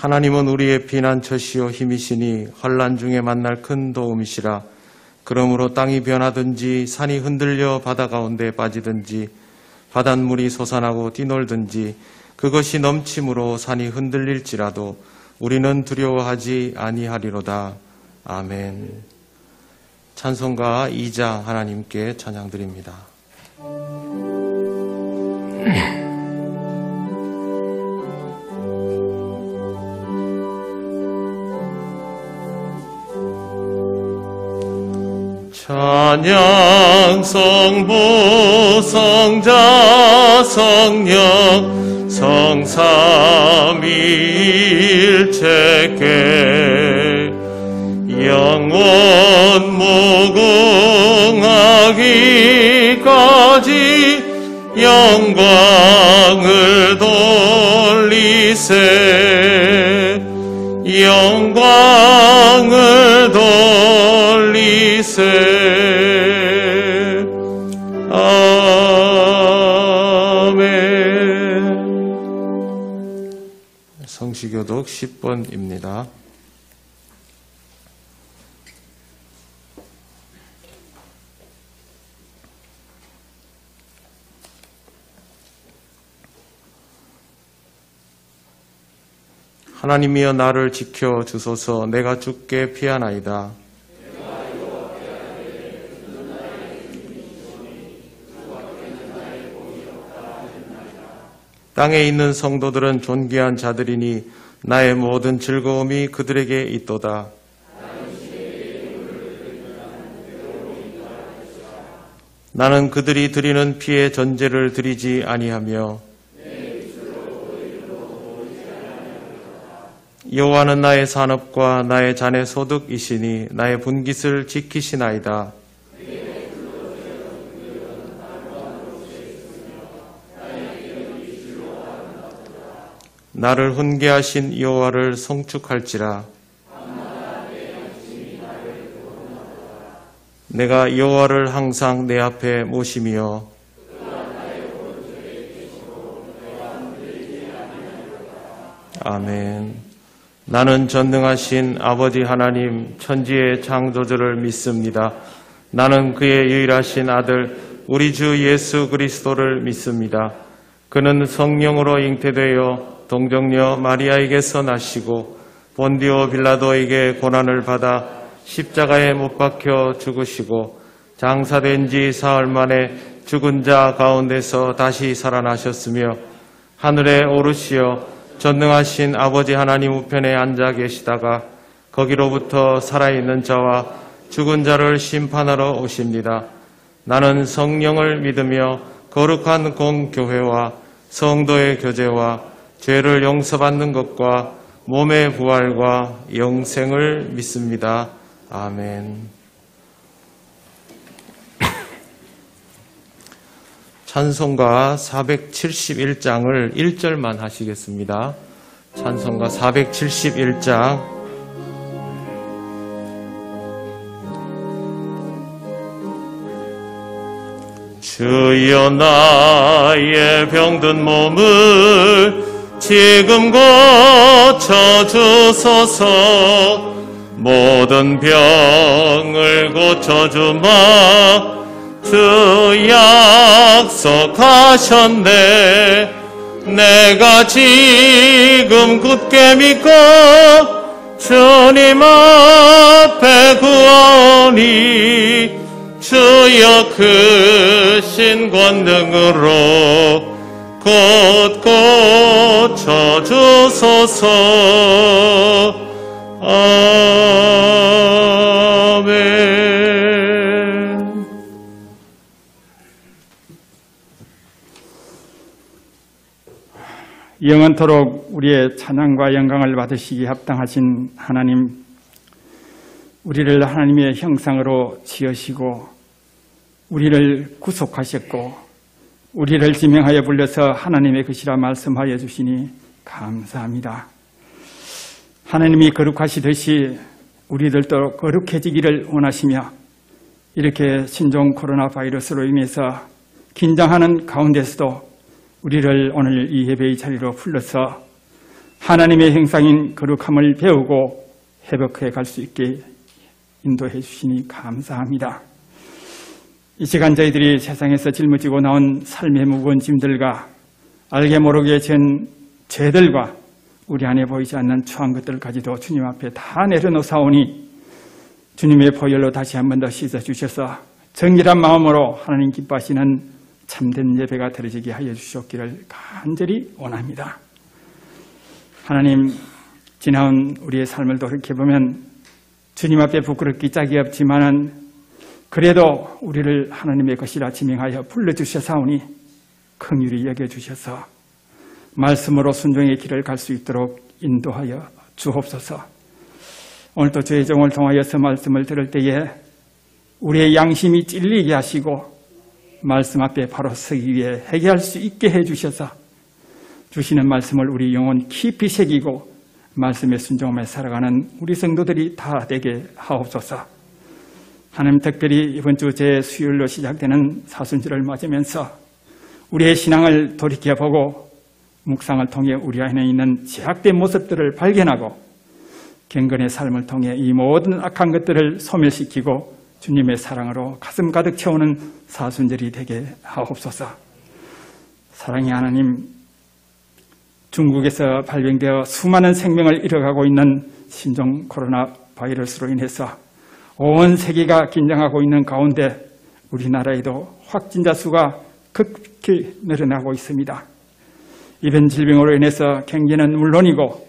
하나님은 우리의 피난처시요 힘이시니 환난 중에 만날 큰 도움이시라. 그러므로 땅이 변하든지 산이 흔들려 바다 가운데 빠지든지 바닷물이 솟아나고 뛰놀든지 그것이 넘침으로 산이 흔들릴지라도 우리는 두려워하지 아니하리로다. 아멘. 찬송가 2장 하나님께 찬양드립니다. 찬양 성부 성자 성령 성삼위일체께 영원 무궁하기까지 영광을 돌리세 영광을 돌리세. 아멘. 성시교독 10번입니다. 하나님이여 나를 지켜 주소서. 내가 주께 피하나이다. 땅에 있는 성도들은 존귀한 자들이니 나의 모든 즐거움이 그들에게 있도다. 나는 그들이 드리는 피의 전제를 드리지 아니하며 여호와는 나의 산업과 나의 잔의 소득이시니 나의 분깃을 지키시나이다. 나를 훈계하신 여호와를 송축할지라. 내가 여호와를 항상 내 앞에 모시며 아멘. 나는 전능하신 아버지 하나님 천지의 창조주를 믿습니다. 나는 그의 유일하신 아들 우리 주 예수 그리스도를 믿습니다. 그는 성령으로 잉태되어 동정녀 마리아에게서 나시고 본디오 빌라도에게 고난을 받아 십자가에 못 박혀 죽으시고 장사된 지 사흘 만에 죽은 자 가운데서 다시 살아나셨으며 하늘에 오르시어 전능하신 아버지 하나님 우편에 앉아 계시다가 거기로부터 살아있는 자와 죽은 자를 심판하러 오십니다. 나는 성령을 믿으며 거룩한 공교회와 성도의 교제와 죄를 용서받는 것과 몸의 부활과 영생을 믿습니다. 아멘. 찬송가 471장을 1절만 하시겠습니다. 찬송가 471장. 주여 나의 병든 몸을 지금 고쳐주소서. 모든 병을 고쳐주마. 주 약속하셨네. 내가 지금 굳게 믿고 주님 앞에 구하오니 주여 크신 권능으로 곧 고쳐주소서. 아멘. 영원토록 우리의 찬양과 영광을 받으시기에 합당하신 하나님, 우리를 하나님의 형상으로 지으시고 우리를 구속하셨고 우리를 지명하여 불러서 하나님의 것이라 말씀하여 주시니 감사합니다. 하나님이 거룩하시듯이 우리들도 거룩해지기를 원하시며 이렇게 신종 코로나 바이러스로 인해서 긴장하는 가운데서도 우리를 오늘 이 예배의 자리로 불러서 하나님의 형상인 거룩함을 배우고 회복해 갈 수 있게 인도해 주시니 감사합니다. 이 시간 저희들이 세상에서 짊어지고 나온 삶의 무거운 짐들과 알게 모르게 지은 죄들과 우리 안에 보이지 않는 추한 것들까지도 주님 앞에 다 내려놓사오니 주님의 보혈로 다시 한 번 더 씻어주셔서 정결한 마음으로 하나님 기뻐하시는 참된 예배가 드려지게 하여 주시옵기를 간절히 원합니다. 하나님, 지나온 우리의 삶을 돌이켜보면 주님 앞에 부끄럽기 짝이 없지만은 그래도 우리를 하나님의 것이라 지명하여 불러주셔사오니 긍휼히 여겨주셔서 말씀으로 순종의 길을 갈 수 있도록 인도하여 주옵소서. 오늘도 주의 종을 통하여서 말씀을 들을 때에 우리의 양심이 찔리게 하시고 말씀 앞에 바로 서기 위해 회개할 수 있게 해주셔서 주시는 말씀을 우리 영혼 깊이 새기고 말씀에 순종하며 살아가는 우리 성도들이 다 되게 하옵소서. 하나님, 특별히 이번 주 제 수요일로 시작되는 사순절을 맞으면서 우리의 신앙을 돌이켜보고 묵상을 통해 우리 안에 있는 제약된 모습들을 발견하고 경건의 삶을 통해 이 모든 악한 것들을 소멸시키고 주님의 사랑으로 가슴 가득 채우는 사순절이 되게 하옵소서. 사랑의 하나님, 중국에서 발병되어 수많은 생명을 잃어가고 있는 신종 코로나 바이러스로 인해서 온 세계가 긴장하고 있는 가운데 우리나라에도 확진자 수가 급히 늘어나고 있습니다. 이번 질병으로 인해서 경제는 물론이고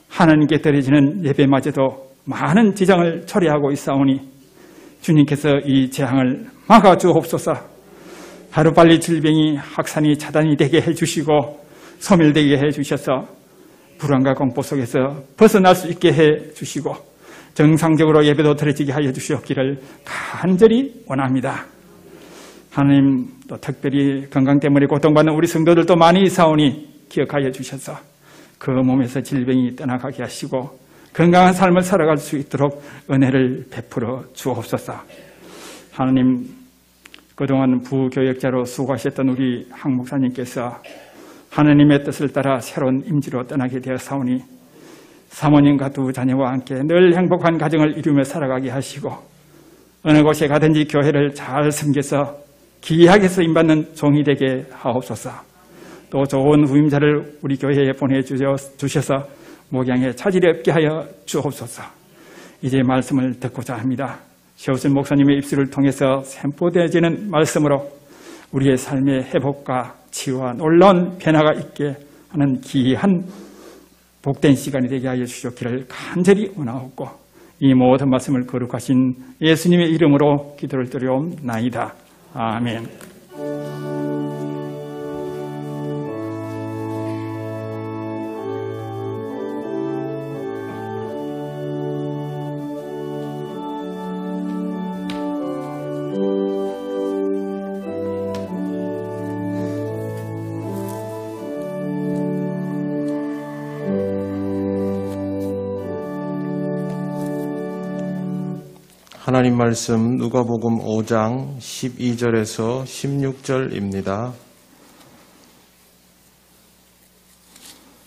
하나님께 드려지는 예배마저도 많은 지장을 초래하고 있사오니 주님께서 이 재앙을 막아주옵소서. 하루빨리 질병이 확산이 차단이 되게 해주시고 소멸되게 해주셔서 불안과 공포 속에서 벗어날 수 있게 해주시고 정상적으로 예배도 드려지게 하여 주시옵기를 간절히 원합니다. 하나님, 또 특별히 건강 때문에 고통받는 우리 성도들도 많이 있사오니 기억하여 주셔서 그 몸에서 질병이 떠나가게 하시고 건강한 삶을 살아갈 수 있도록 은혜를 베풀어 주옵소서. 하나님, 그동안 부교역자로 수고하셨던 우리 한 목사님께서 하나님의 뜻을 따라 새로운 임지로 떠나게 되었사오니 사모님과 두 자녀와 함께 늘 행복한 가정을 이루며 살아가게 하시고 어느 곳에 가든지 교회를 잘 섬겨서 귀하게 쓰임받는 종이 되게 하옵소서. 또 좋은 후임자를 우리 교회에 보내주셔서 목양에 차질이 없게 하여 주옵소서. 이제 말씀을 듣고자 합니다. 최우순 목사님의 입술을 통해서 선포되어지는 말씀으로 우리의 삶의 회복과 치유와 놀라운 변화가 있게 하는 귀한 복된 시간이 되게 하여 주시기를 간절히 원하옵고 이 모든 말씀을 거룩하신 예수님의 이름으로 기도를 드려옵나이다. 아멘. 하나님 말씀 누가복음 5장 12절에서 16절입니다.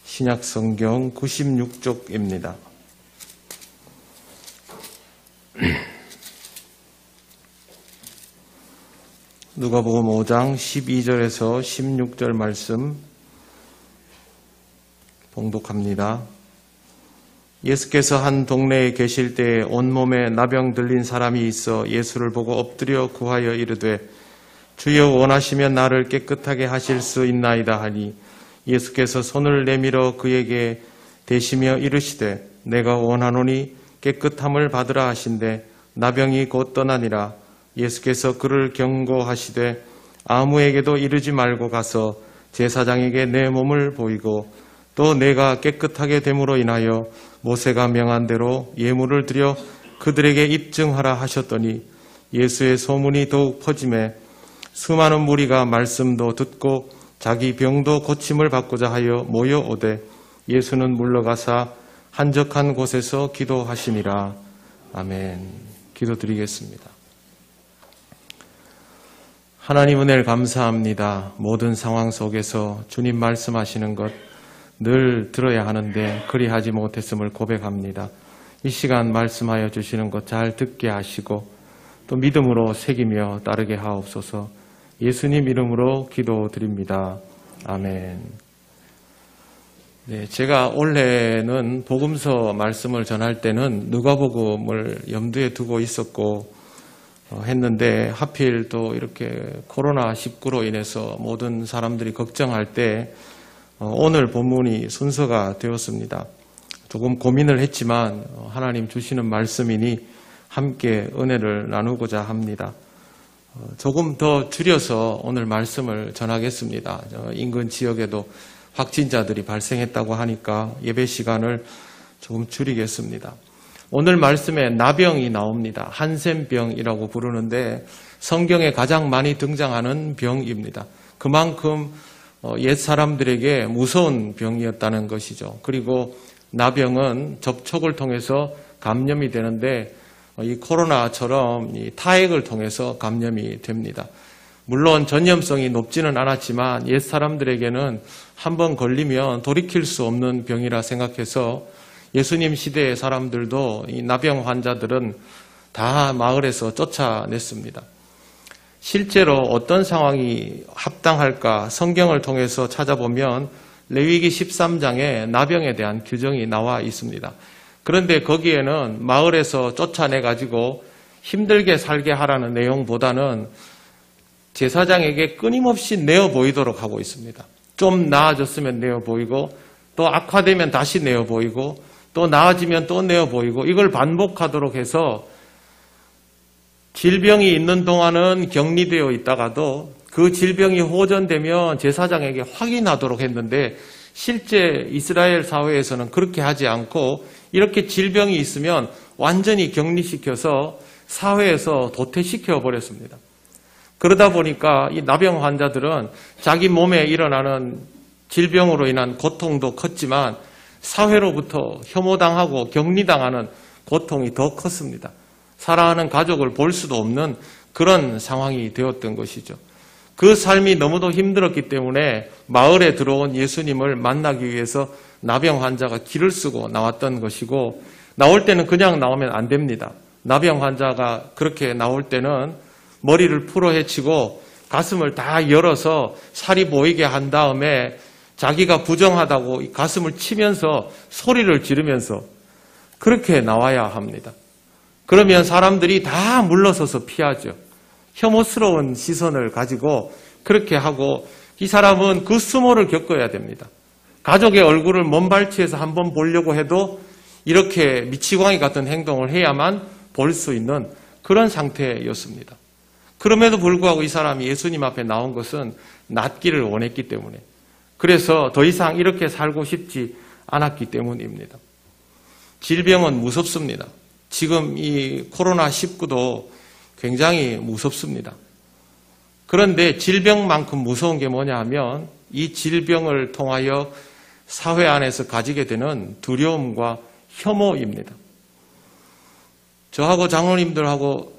신약성경 96쪽입니다. 누가복음 5장 12절에서 16절 말씀 봉독합니다. 예수께서 한 동네에 계실 때에 온몸에 나병 들린 사람이 있어 예수를 보고 엎드려 구하여 이르되 주여 원하시면 나를 깨끗하게 하실 수 있나이다 하니 예수께서 손을 내밀어 그에게 대시며 이르시되 내가 원하노니 깨끗함을 받으라 하신대 나병이 곧 떠나니라. 예수께서 그를 경고하시되 아무에게도 이르지 말고 가서 제사장에게 내 몸을 보이고 또 내가 깨끗하게 됨으로 인하여 모세가 명한 대로 예물을 드려 그들에게 입증하라 하셨더니 예수의 소문이 더욱 퍼지매 수많은 무리가 말씀도 듣고 자기 병도 고침을 받고자 하여 모여오되 예수는 물러가사 한적한 곳에서 기도하시니라. 아멘. 기도드리겠습니다. 하나님 은혜를 감사합니다. 모든 상황 속에서 주님 말씀하시는 것 늘 들어야 하는데 그리하지 못했음을 고백합니다. 이 시간 말씀하여 주시는 것 잘 듣게 하시고 또 믿음으로 새기며 따르게 하옵소서. 예수님 이름으로 기도드립니다. 아멘. 네, 제가 원래는 복음서 말씀을 전할 때는 누가복음을 염두에 두고 있었고 했는데 하필 또 이렇게 코로나19로 인해서 모든 사람들이 걱정할 때 오늘 본문이 순서가 되었습니다. 조금 고민을 했지만 하나님 주시는 말씀이니 함께 은혜를 나누고자 합니다. 조금 더 줄여서 오늘 말씀을 전하겠습니다. 인근 지역에도 확진자들이 발생했다고 하니까 예배 시간을 조금 줄이겠습니다. 오늘 말씀에 나병이 나옵니다. 한센병이라고 부르는데 성경에 가장 많이 등장하는 병입니다. 그만큼 옛 사람들에게 무서운 병이었다는 것이죠. 그리고 나병은 접촉을 통해서 감염이 되는데 이 코로나처럼 이 타액을 통해서 감염이 됩니다. 물론 전염성이 높지는 않았지만 옛 사람들에게는 한번 걸리면 돌이킬 수 없는 병이라 생각해서 예수님 시대의 사람들도 이 나병 환자들은 다 마을에서 쫓아냈습니다. 실제로 어떤 상황이 합당할까 성경을 통해서 찾아보면 레위기 13장에 나병에 대한 규정이 나와 있습니다. 그런데 거기에는 마을에서 쫓아내가지고 힘들게 살게 하라는 내용보다는 제사장에게 끊임없이 내어 보이도록 하고 있습니다. 좀 나아졌으면 내어 보이고 또 악화되면 다시 내어 보이고 또 나아지면 또 내어 보이고 이걸 반복하도록 해서 질병이 있는 동안은 격리되어 있다가도 그 질병이 호전되면 제사장에게 확인하도록 했는데 실제 이스라엘 사회에서는 그렇게 하지 않고 이렇게 질병이 있으면 완전히 격리시켜서 사회에서 도태시켜 버렸습니다. 그러다 보니까 이 나병 환자들은 자기 몸에 일어나는 질병으로 인한 고통도 컸지만 사회로부터 혐오당하고 격리당하는 고통이 더 컸습니다. 사랑하는 가족을 볼 수도 없는 그런 상황이 되었던 것이죠. 그 삶이 너무도 힘들었기 때문에 마을에 들어온 예수님을 만나기 위해서 나병 환자가 길을 쓰고 나왔던 것이고 나올 때는 그냥 나오면 안 됩니다. 나병 환자가 그렇게 나올 때는 머리를 풀어헤치고 가슴을 다 열어서 살이 보이게 한 다음에 자기가 부정하다고 가슴을 치면서 소리를 지르면서 그렇게 나와야 합니다. 그러면 사람들이 다 물러서서 피하죠. 혐오스러운 시선을 가지고 그렇게 하고 이 사람은 그 수모를 겪어야 됩니다. 가족의 얼굴을 먼발치에서 한번 보려고 해도 이렇게 미치광이 같은 행동을 해야만 볼 수 있는 그런 상태였습니다. 그럼에도 불구하고 이 사람이 예수님 앞에 나온 것은 낫기를 원했기 때문에 그래서 더 이상 이렇게 살고 싶지 않았기 때문입니다. 질병은 무섭습니다. 지금 이 코로나19도 굉장히 무섭습니다. 그런데 질병만큼 무서운 게 뭐냐 하면 이 질병을 통하여 사회 안에서 가지게 되는 두려움과 혐오입니다. 저하고 장로님들하고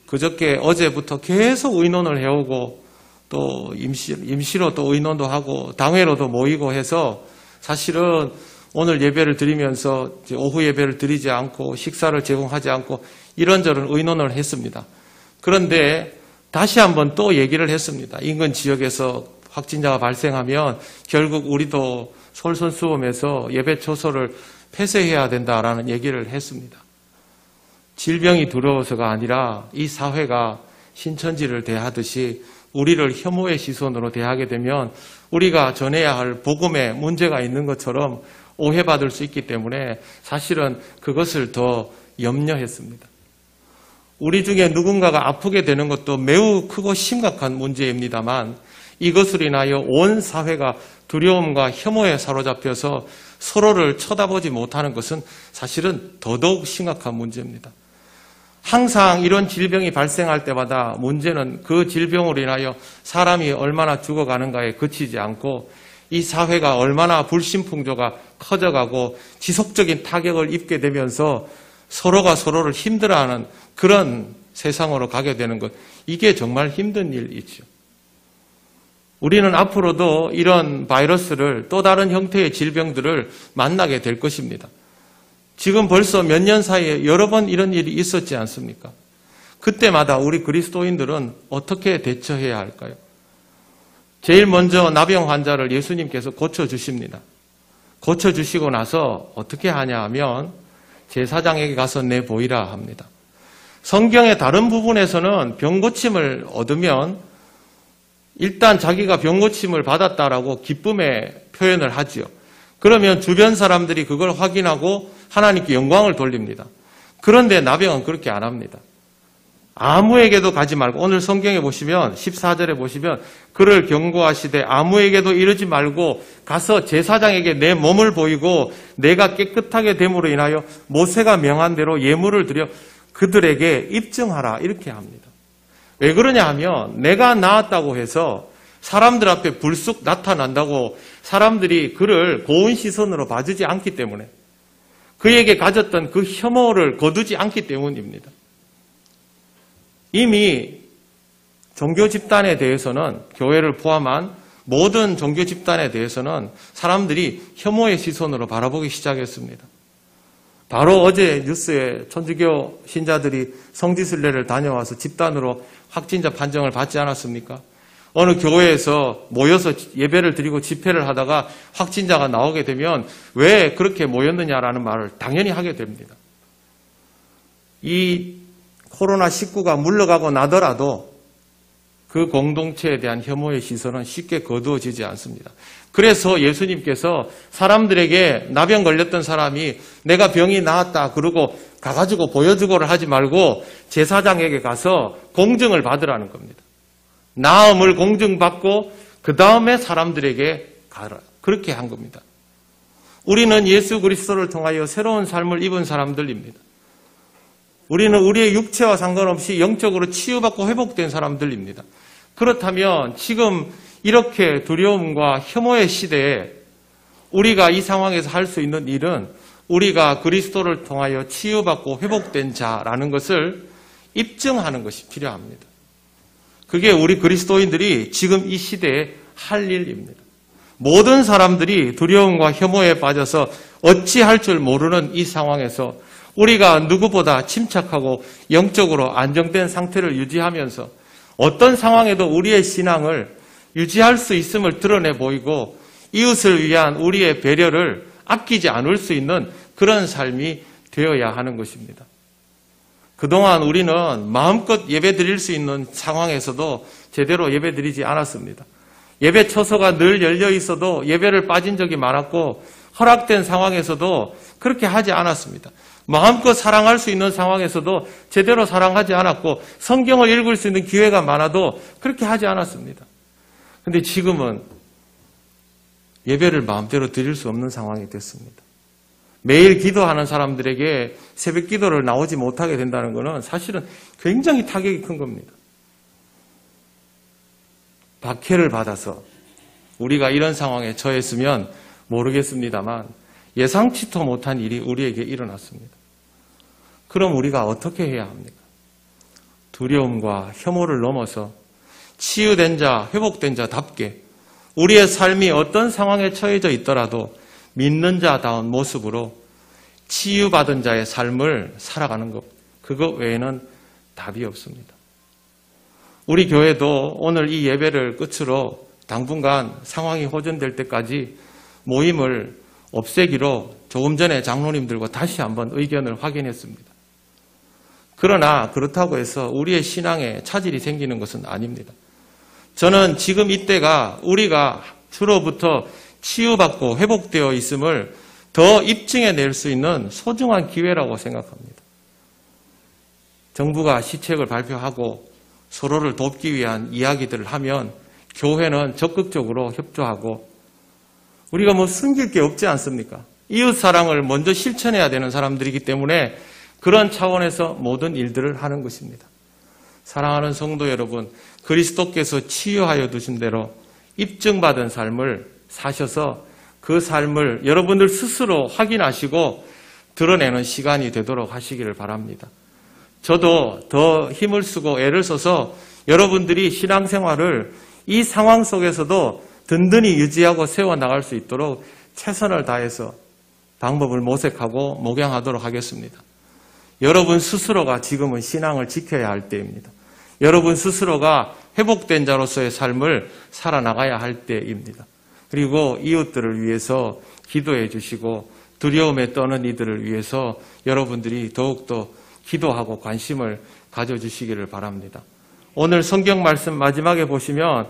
그저께 어제부터 계속 의논을 해오고 또 임시로 또 의논도 하고 당회로도 모이고 해서 사실은 오늘 예배를 드리면서 오후 예배를 드리지 않고 식사를 제공하지 않고 이런저런 의논을 했습니다. 그런데 다시 한번 또 얘기를 했습니다. 인근 지역에서 확진자가 발생하면 결국 우리도 솔선수범해서 예배 초소를 폐쇄해야 된다라는 얘기를 했습니다. 질병이 두려워서가 아니라 이 사회가 신천지를 대하듯이 우리를 혐오의 시선으로 대하게 되면 우리가 전해야 할 복음에 문제가 있는 것처럼 오해받을 수 있기 때문에 사실은 그것을 더 염려했습니다. 우리 중에 누군가가 아프게 되는 것도 매우 크고 심각한 문제입니다만 이것으로 인하여 온 사회가 두려움과 혐오에 사로잡혀서 서로를 쳐다보지 못하는 것은 사실은 더더욱 심각한 문제입니다. 항상 이런 질병이 발생할 때마다 문제는 그 질병으로 인하여 사람이 얼마나 죽어가는가에 그치지 않고 이 사회가 얼마나 불신풍조가 커져가고 지속적인 타격을 입게 되면서 서로가 서로를 힘들어하는 그런 세상으로 가게 되는 것, 이게 정말 힘든 일이죠. 우리는 앞으로도 이런 바이러스를 또 다른 형태의 질병들을 만나게 될 것입니다. 지금 벌써 몇 년 사이에 여러 번 이런 일이 있었지 않습니까? 그때마다 우리 그리스도인들은 어떻게 대처해야 할까요? 제일 먼저 나병 환자를 예수님께서 고쳐주십니다. 고쳐주시고 나서 어떻게 하냐 하면 제사장에게 가서 내보이라 합니다. 성경의 다른 부분에서는 병고침을 얻으면 일단 자기가 병고침을 받았다라고 기쁨의 표현을 하지요. 그러면 주변 사람들이 그걸 확인하고 하나님께 영광을 돌립니다. 그런데 나병은 그렇게 안 합니다. 아무에게도 가지 말고, 오늘 성경에 보시면 14절에 보시면 그를 경고하시되 아무에게도 이르지 말고 가서 제사장에게 내 몸을 보이고 내가 깨끗하게 됨으로 인하여 모세가 명한 대로 예물을 드려 그들에게 입증하라, 이렇게 합니다. 왜 그러냐 하면 내가 나았다고 해서 사람들 앞에 불쑥 나타난다고 사람들이 그를 고운 시선으로 봐주지 않기 때문에, 그에게 가졌던 그 혐오를 거두지 않기 때문입니다. 이미 종교 집단에 대해서는, 교회를 포함한 모든 종교 집단에 대해서는 사람들이 혐오의 시선으로 바라보기 시작했습니다. 바로 어제 뉴스에 천주교 신자들이 성지순례를 다녀와서 집단으로 확진자 판정을 받지 않았습니까? 어느 교회에서 모여서 예배를 드리고 집회를 하다가 확진자가 나오게 되면 왜 그렇게 모였느냐라는 말을 당연히 하게 됩니다. 이 코로나19가 물러가고 나더라도 그 공동체에 대한 혐오의 시선은 쉽게 거두어지지 않습니다. 그래서 예수님께서 사람들에게 나병 걸렸던 사람이 내가 병이 나았다 그러고 가가지고 보여주고를 하지 말고 제사장에게 가서 공증을 받으라는 겁니다. 나음을 공증받고 그 다음에 사람들에게 가라, 그렇게 한 겁니다. 우리는 예수 그리스도를 통하여 새로운 삶을 입은 사람들입니다. 우리는 우리의 육체와 상관없이 영적으로 치유받고 회복된 사람들입니다. 그렇다면 지금 이렇게 두려움과 혐오의 시대에 우리가 이 상황에서 할 수 있는 일은 우리가 그리스도를 통하여 치유받고 회복된 자라는 것을 입증하는 것이 필요합니다. 그게 우리 그리스도인들이 지금 이 시대에 할 일입니다. 모든 사람들이 두려움과 혐오에 빠져서 어찌할 줄 모르는 이 상황에서 우리가 누구보다 침착하고 영적으로 안정된 상태를 유지하면서 어떤 상황에도 우리의 신앙을 유지할 수 있음을 드러내 보이고 이웃을 위한 우리의 배려를 아끼지 않을 수 있는 그런 삶이 되어야 하는 것입니다. 그동안 우리는 마음껏 예배 드릴 수 있는 상황에서도 제대로 예배 드리지 않았습니다. 예배 처소가 늘 열려 있어도 예배를 빠진 적이 많았고 허락된 상황에서도 그렇게 하지 않았습니다. 마음껏 사랑할 수 있는 상황에서도 제대로 사랑하지 않았고 성경을 읽을 수 있는 기회가 많아도 그렇게 하지 않았습니다. 그런데 지금은 예배를 마음대로 드릴 수 없는 상황이 됐습니다. 매일 기도하는 사람들에게 새벽 기도를 나오지 못하게 된다는 것은 사실은 굉장히 타격이 큰 겁니다. 박해를 받아서 우리가 이런 상황에 처했으면 모르겠습니다만 예상치도 못한 일이 우리에게 일어났습니다. 그럼 우리가 어떻게 해야 합니까? 두려움과 혐오를 넘어서 치유된 자, 회복된 자답게 우리의 삶이 어떤 상황에 처해져 있더라도 믿는 자다운 모습으로 치유받은 자의 삶을 살아가는 것, 그것 외에는 답이 없습니다. 우리 교회도 오늘 이 예배를 끝으로 당분간 상황이 호전될 때까지 모임을 없애기로 조금 전에 장로님들과 다시 한번 의견을 확인했습니다. 그러나 그렇다고 해서 우리의 신앙에 차질이 생기는 것은 아닙니다. 저는 지금 이때가 우리가 주로부터 치유받고 회복되어 있음을 더 입증해낼 수 있는 소중한 기회라고 생각합니다. 정부가 시책을 발표하고 서로를 돕기 위한 이야기들을 하면 교회는 적극적으로 협조하고 우리가 숨길 게 없지 않습니까? 이웃 사랑을 먼저 실천해야 되는 사람들이기 때문에 그런 차원에서 모든 일들을 하는 것입니다. 사랑하는 성도 여러분, 그리스도께서 치유하여 두신 대로 입증받은 삶을 사셔서 그 삶을 여러분들 스스로 확인하시고 드러내는 시간이 되도록 하시기를 바랍니다. 저도 더 힘을 쓰고 애를 써서 여러분들이 신앙생활을 이 상황 속에서도 든든히 유지하고 세워나갈 수 있도록 최선을 다해서 방법을 모색하고 목양하도록 하겠습니다. 여러분 스스로가 지금은 신앙을 지켜야 할 때입니다. 여러분 스스로가 회복된 자로서의 삶을 살아나가야 할 때입니다. 그리고 이웃들을 위해서 기도해 주시고 두려움에 떠는 이들을 위해서 여러분들이 더욱더 기도하고 관심을 가져주시기를 바랍니다. 오늘 성경 말씀 마지막에 보시면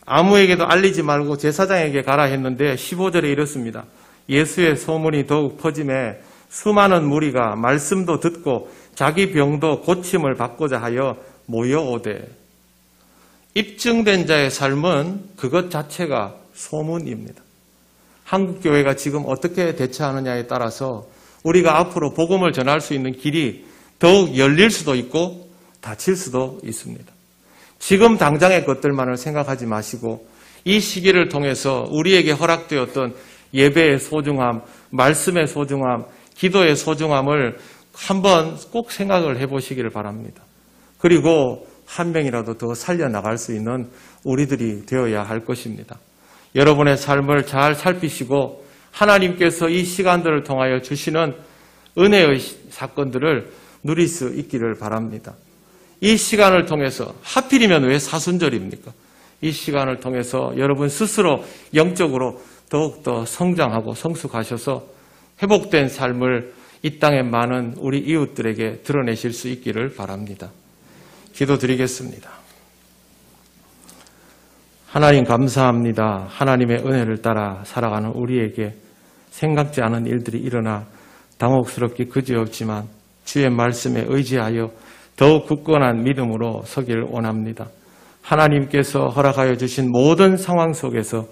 아무에게도 알리지 말고 제사장에게 가라 했는데 15절에 이렇습니다. 예수의 소문이 더욱 퍼짐에 수많은 무리가 말씀도 듣고 자기 병도 고침을 받고자 하여 모여오되. 입증된 자의 삶은 그것 자체가 소문입니다. 한국교회가 지금 어떻게 대처하느냐에 따라서 우리가 앞으로 복음을 전할 수 있는 길이 더욱 열릴 수도 있고 닫힐 수도 있습니다. 지금 당장의 것들만을 생각하지 마시고 이 시기를 통해서 우리에게 허락되었던 예배의 소중함, 말씀의 소중함, 기도의 소중함을 한번 꼭 생각을 해보시기를 바랍니다. 그리고 한 명이라도 더 살려나갈 수 있는 우리들이 되어야 할 것입니다. 여러분의 삶을 잘 살피시고 하나님께서 이 시간들을 통하여 주시는 은혜의 사건들을 누릴 수 있기를 바랍니다. 이 시간을 통해서 하필이면 왜 사순절입니까? 이 시간을 통해서 여러분 스스로 영적으로 더욱더 성장하고 성숙하셔서 회복된 삶을 이 땅에 많은 우리 이웃들에게 드러내실 수 있기를 바랍니다. 기도드리겠습니다. 하나님 감사합니다. 하나님의 은혜를 따라 살아가는 우리에게 생각지 않은 일들이 일어나 당혹스럽기 그지없지만 주의 말씀에 의지하여 더욱 굳건한 믿음으로 서길 원합니다. 하나님께서 허락하여 주신 모든 상황 속에서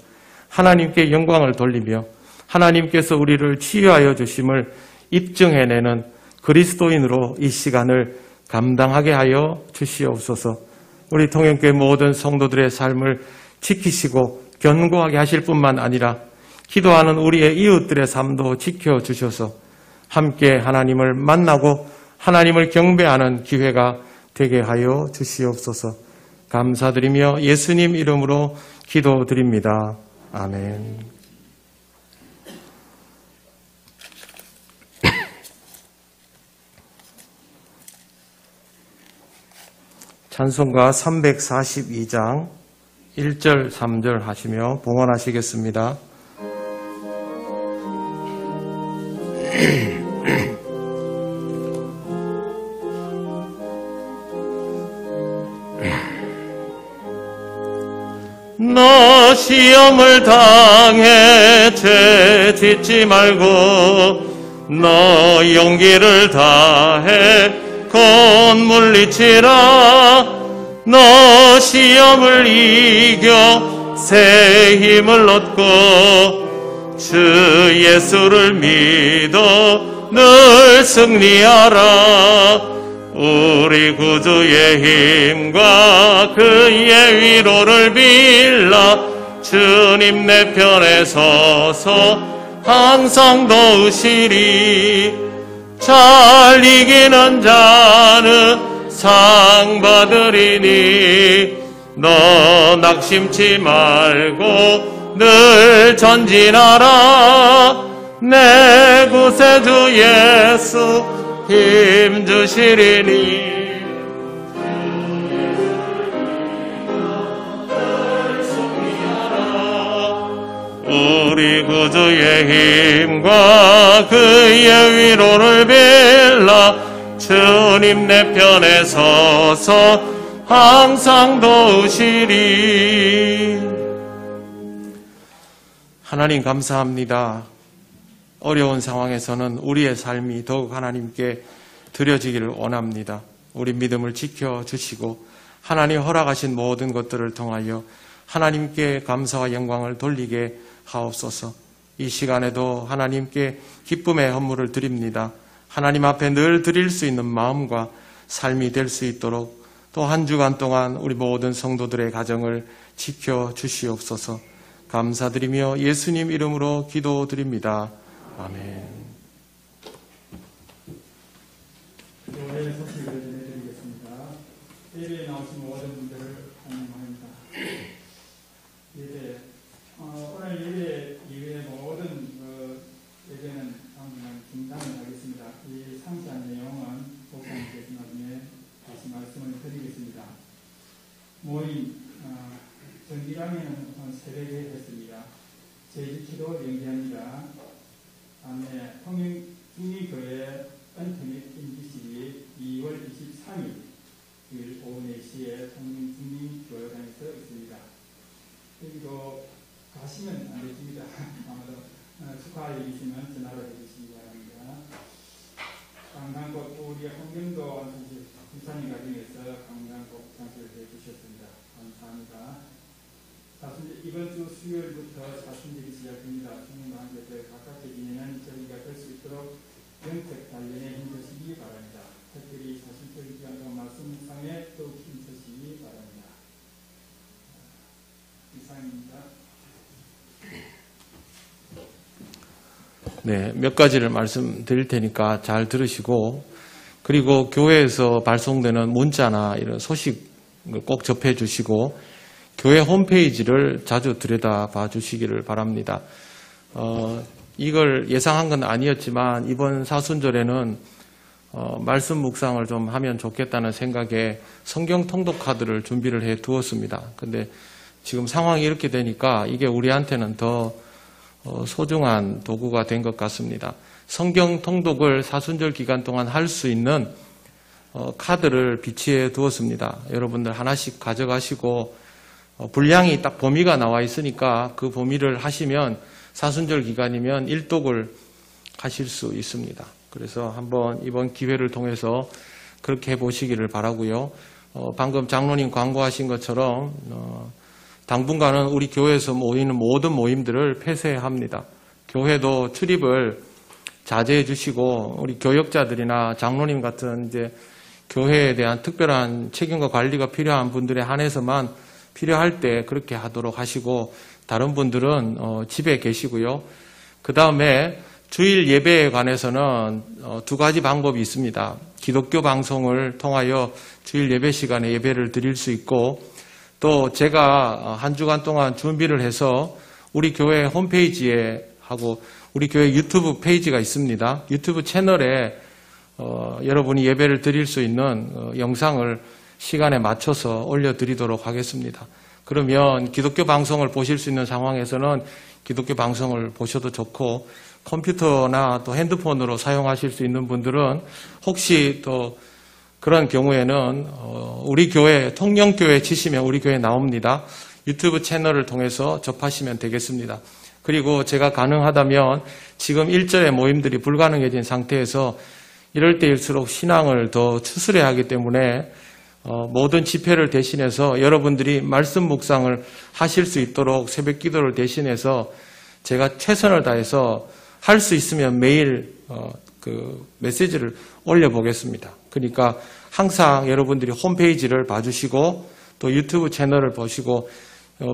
하나님께 영광을 돌리며 하나님께서 우리를 치유하여 주심을 입증해내는 그리스도인으로 이 시간을 감당하게 하여 주시옵소서. 우리 통영교회 모든 성도들의 삶을 지키시고 견고하게 하실 뿐만 아니라 기도하는 우리의 이웃들의 삶도 지켜주셔서 함께 하나님을 만나고 하나님을 경배하는 기회가 되게 하여 주시옵소서. 감사드리며 예수님 이름으로 기도드립니다. 아멘. 찬송가 342장 1절 3절 하시며 봉헌하시겠습니다. 너 시험을 당해 죄 짓지 말고 너 용기를 다해 곧 물리치라. 너 시험을 이겨 새 힘을 얻고 주 예수를 믿어 늘 승리하라. 우리 구주의 힘과 그의 위로를 빌라. 주님 내 편에 서서 항상 도우시리. 잘 이기는 자는 상 받으리니 너 낙심치 말고 늘 전진하라. 내 구세주 예수 힘 주시리니 우리 구주의 힘과 그의 위로를 빌라. 주님 내 편에 서서 항상 도우시리. 하나님 감사합니다. 어려운 상황에서는 우리의 삶이 더욱 하나님께 드려지기를 원합니다. 우리 믿음을 지켜주시고 하나님 허락하신 모든 것들을 통하여 하나님께 감사와 영광을 돌리게 하옵소서. 이 시간에도 하나님께 기쁨의 헌물을 드립니다. 하나님 앞에 늘 드릴 수 있는 마음과 삶이 될 수 있도록 또 한 주간 동안 우리 모든 성도들의 가정을 지켜주시옵소서. 감사드리며 예수님 이름으로 기도드립니다. 아멘. 교회에 소식을 전해드리겠습니다. 예배에 나오신 모든 분들을 환영합니다. 강남구 우리 홍경도 김산인 가정에서 강남구 장소를 해주셨습니다. 감사합니다. 이번 주 수요일부터 사순절이 시작됩니다. 주님과 함께 가깝게 지내는 저희가 될 수 있도록 영적 단련에 힘쓰시기 바랍니다. 특별히 사순절 기간 동안 말씀 묵상에 더욱 힘쓰시기 바랍니다. 이상입니다. 네, 몇 가지를 말씀드릴 테니까 잘 들으시고, 그리고 교회에서 발송되는 문자나 이런 소식을 꼭 접해 주시고, 교회 홈페이지를 자주 들여다봐 주시기를 바랍니다. 이걸 예상한 건 아니었지만 이번 사순절에는 말씀 묵상을 좀 하면 좋겠다는 생각에 성경 통독 카드를 준비를 해 두었습니다. 근데 지금 상황이 이렇게 되니까 이게 우리한테는 더 소중한 도구가 된 것 같습니다. 성경 통독을 사순절 기간 동안 할 수 있는 카드를 비치해 두었습니다. 여러분들 하나씩 가져가시고 분량이 딱 범위가 나와 있으니까 그 범위를 하시면 사순절 기간이면 일독을 하실 수 있습니다. 그래서 한번 이번 기회를 통해서 그렇게 해보시기를 바라고요. 방금 장로님 광고하신 것처럼 당분간은 우리 교회에서 모이는 모든 모임들을 폐쇄합니다. 교회도 출입을 자제해 주시고 우리 교역자들이나 장로님 같은 이제 교회에 대한 특별한 책임과 관리가 필요한 분들에 한해서만 필요할 때 그렇게 하도록 하시고 다른 분들은 집에 계시고요. 그 다음에 주일 예배에 관해서는 두 가지 방법이 있습니다. 기독교 방송을 통하여 주일 예배 시간에 예배를 드릴 수 있고 또 제가 한 주간 동안 준비를 해서 우리 교회 홈페이지에 하고 우리 교회 유튜브 페이지가 있습니다. 유튜브 채널에 여러분이 예배를 드릴 수 있는 영상을 시간에 맞춰서 올려드리도록 하겠습니다. 그러면 기독교 방송을 보실 수 있는 상황에서는 기독교 방송을 보셔도 좋고 컴퓨터나 또 핸드폰으로 사용하실 수 있는 분들은 혹시 또 그런 경우에는 우리 교회 통영교회 치시면 우리 교회 나옵니다. 유튜브 채널을 통해서 접하시면 되겠습니다. 그리고 제가 가능하다면 지금 일절의 모임들이 불가능해진 상태에서 이럴 때일수록 신앙을 더 추스려야 하기 때문에 모든 집회를 대신해서 여러분들이 말씀 묵상을 하실 수 있도록 새벽 기도를 대신해서 제가 최선을 다해서 할 수 있으면 매일 그 메시지를 올려보겠습니다. 그러니까 항상 여러분들이 홈페이지를 봐주시고 또 유튜브 채널을 보시고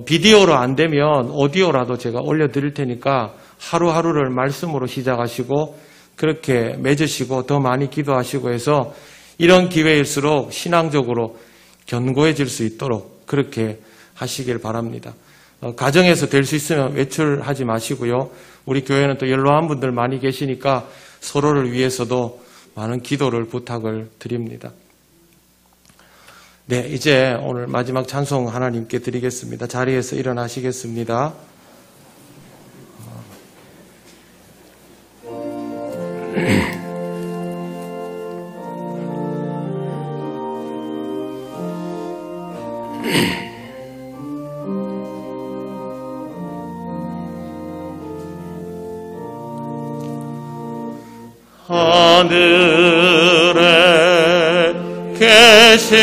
비디오로 안 되면 오디오라도 제가 올려드릴 테니까 하루하루를 말씀으로 시작하시고 그렇게 맺으시고 더 많이 기도하시고 해서 이런 기회일수록 신앙적으로 견고해질 수 있도록 그렇게 하시길 바랍니다. 가정에서 될 수 있으면 외출하지 마시고요. 우리 교회는 또 연로한 분들 많이 계시니까 서로를 위해서도 많은 기도를 부탁을 드립니다. 네, 이제 오늘 마지막 찬송 하나님께 드리겠습니다. 자리에서 일어나시겠습니다. 하늘에 계신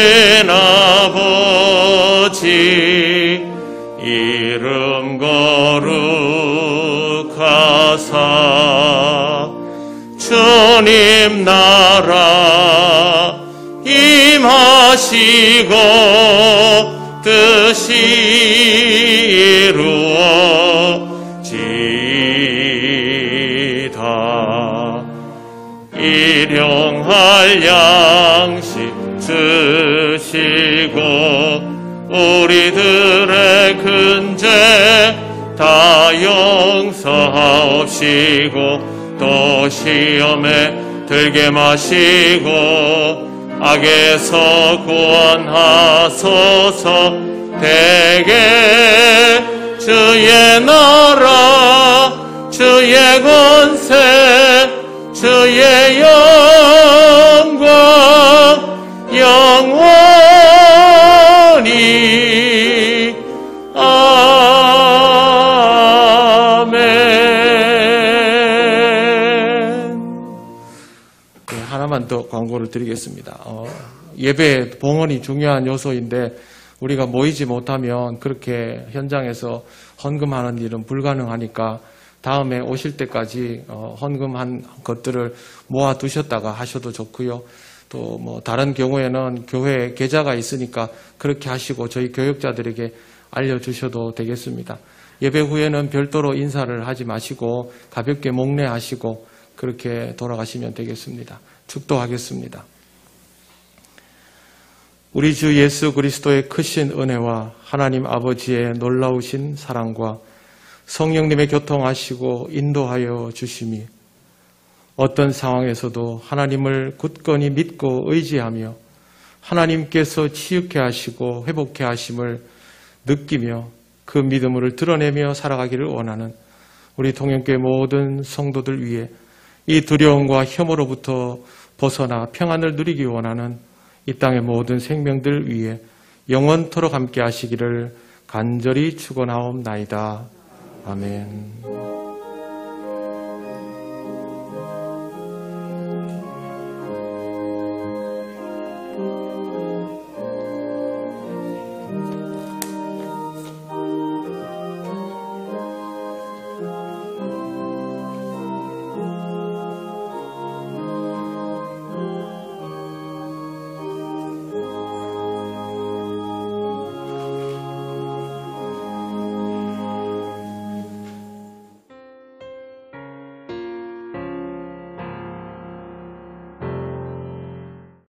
아버지 이름 거룩하사 주님 나라 임하시고 뜻이 이루어지이다. 일용할 양식 주시고 우리들의 큰 죄 다 용서하옵시고 또 시험에 들게 마시고 악에서 구원하소서. 대개 주의 나라 주의 권세 주의 영광 영원히 아멘. 네, 하나만 더 먼저 광고를 드리겠습니다. 예배 봉헌이 중요한 요소인데 우리가 모이지 못하면 그렇게 현장에서 헌금하는 일은 불가능하니까 다음에 오실 때까지 헌금한 것들을 모아두셨다가 하셔도 좋고요. 또 뭐 다른 경우에는 교회 계좌가 있으니까 그렇게 하시고 저희 교역자들에게 알려주셔도 되겠습니다. 예배 후에는 별도로 인사를 하지 마시고 가볍게 목례하시고 그렇게 돌아가시면 되겠습니다. 축도하겠습니다. 우리 주 예수 그리스도의 크신 은혜와 하나님 아버지의 놀라우신 사랑과 성령님의 교통하시고 인도하여 주심이 어떤 상황에서도 하나님을 굳건히 믿고 의지하며 하나님께서 치유케 하시고 회복케 하심을 느끼며 그 믿음을 드러내며 살아가기를 원하는 우리 통영교회 모든 성도들 위해 이 두려움과 혐오로부터 벗어나 평안을 누리기 원하는 이 땅의 모든 생명들 위해 영원토록 함께 하시기를 간절히 축원하옵나이다. 아멘.